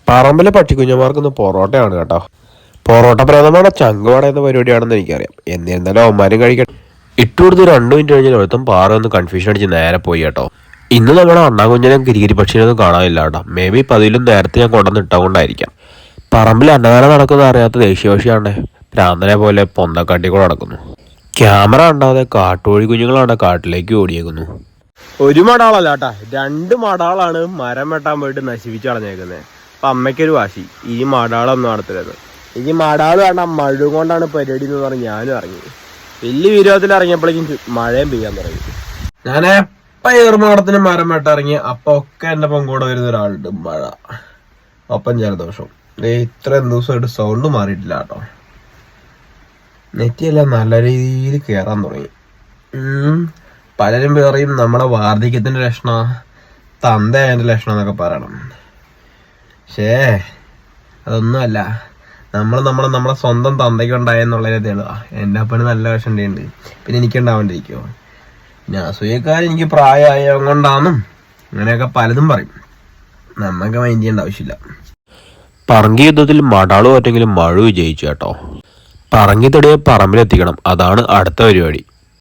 പറമ്പിലെ പട്ടിക്കുഞ്ഞന്മാർക്കൊന്ന് പൊറോട്ടയാണ് കേട്ടോ. പൊറോട്ട പ്രഥമാണ് ചങ്കുവാട എന്ന പരിപാടിയാണെന്ന് എനിക്കറിയാം. എന്നിരുന്നാലും അവന്മാരും കഴിക്കട്ടെ. ഇട്ടുകൊടുത്ത് 2 മിനിറ്റ് കഴിഞ്ഞാൽ ഒരുത്തം പാറ ഒന്ന് കൺഫ്യൂഷൻ അടിച്ച് നേരെ പോയി കേട്ടോ. ഇന്ന് നമ്മുടെ അണ്ണാകുഞ്ഞിനെയും കിരികിരി പക്ഷിനെയൊന്നും കാണാനില്ല കേട്ടോ. മേ ബി ഇപ്പം അതിലും നേരത്തെ ഞാൻ കൊണ്ടുവന്ന് ഇട്ടുകൊണ്ടായിരിക്കാം. പറമ്പിൽ അന്നദാനം നടക്കുന്ന അറിയാത്ത ദേശീയഭാഷയാണ്ടേ ഭ്രാന്തനെ പോലെ പൊന്തക്കാട്ടിക്കൂടെ നടക്കുന്നു. ക്യാമറ ഉണ്ടാവാതെ കാട്ടുകോഴി കുഞ്ഞുങ്ങളാണ് കാട്ടിലേക്ക് ഓടിയേക്കുന്നു. ഒരു മടാളല്ല കേട്ടാ, 2 മടാളാണ് മരം വെട്ടാൻ പോയിട്ട് നശിപ്പിച്ച് കളഞ്ഞേക്കുന്നത്. അപ്പം അമ്മയ്ക്കൊരു വാശി, ഈ മടാളൊന്നും നടത്തരുത്. ഈ മടാള് കാണാൻ മഴ കൊണ്ടാണ് പരിപാടി എന്ന് പറഞ്ഞ് ഞാനും ഇറങ്ങി. വലിയ വിരോധത്തിൽ ഇറങ്ങിയപ്പോഴേക്കും മഴയും പെയ്യാൻ തുടങ്ങി. ഞാൻ എപ്പം ഏറുമാടത്തിന് മരം വെട്ടിറങ്ങി അപ്പം ഒക്കെ എൻ്റെ പങ്കൂടെ വരുന്ന ഒരാളുണ്ട്, മഴ. ഒപ്പം ജലദോഷം. ഇത്രയും ദിവസമായിട്ട് സൗണ്ട് മാറിയിട്ടില്ല കേട്ടോ. നെറ്റിയെല്ലാം നല്ല രീതിയിൽ കയറാൻ തുടങ്ങി. പലരും പറയും നമ്മളെ വാർദ്ധക്യത്തിൻ്റെ ലക്ഷണം, തന്തേൻ്റെ ലക്ഷണം എന്നൊക്കെ പറയണം. പക്ഷേ അതൊന്നുമല്ല. നമ്മളെ സ്വന്തം തന്തയ്ക്ക് ഉണ്ടായെന്നുള്ളതിനെ തെളിവാ. എൻ്റെ അപ്പന് നല്ല വിഷമുണ്ട്, പിന്നെ എനിക്കുണ്ടാവേണ്ടിയിരിക്കുമോ? പിന്നെ അസൂയക്കാരൻ എനിക്ക് പ്രായമായ കൊണ്ടാണെന്നും അങ്ങനെയൊക്കെ പലതും പറയും. നമുക്ക് മൈൻഡ് ചെയ്യേണ്ട ആവശ്യമില്ല. പറങ്കി യുദ്ധത്തിൽ മടാളു പറ്റെങ്കിലും മഴ വിജയിച്ചു കേട്ടോ. പറങ്കി തൊടിയെ പറമ്പിലെത്തിക്കണം, അതാണ് അടുത്ത പരിപാടി.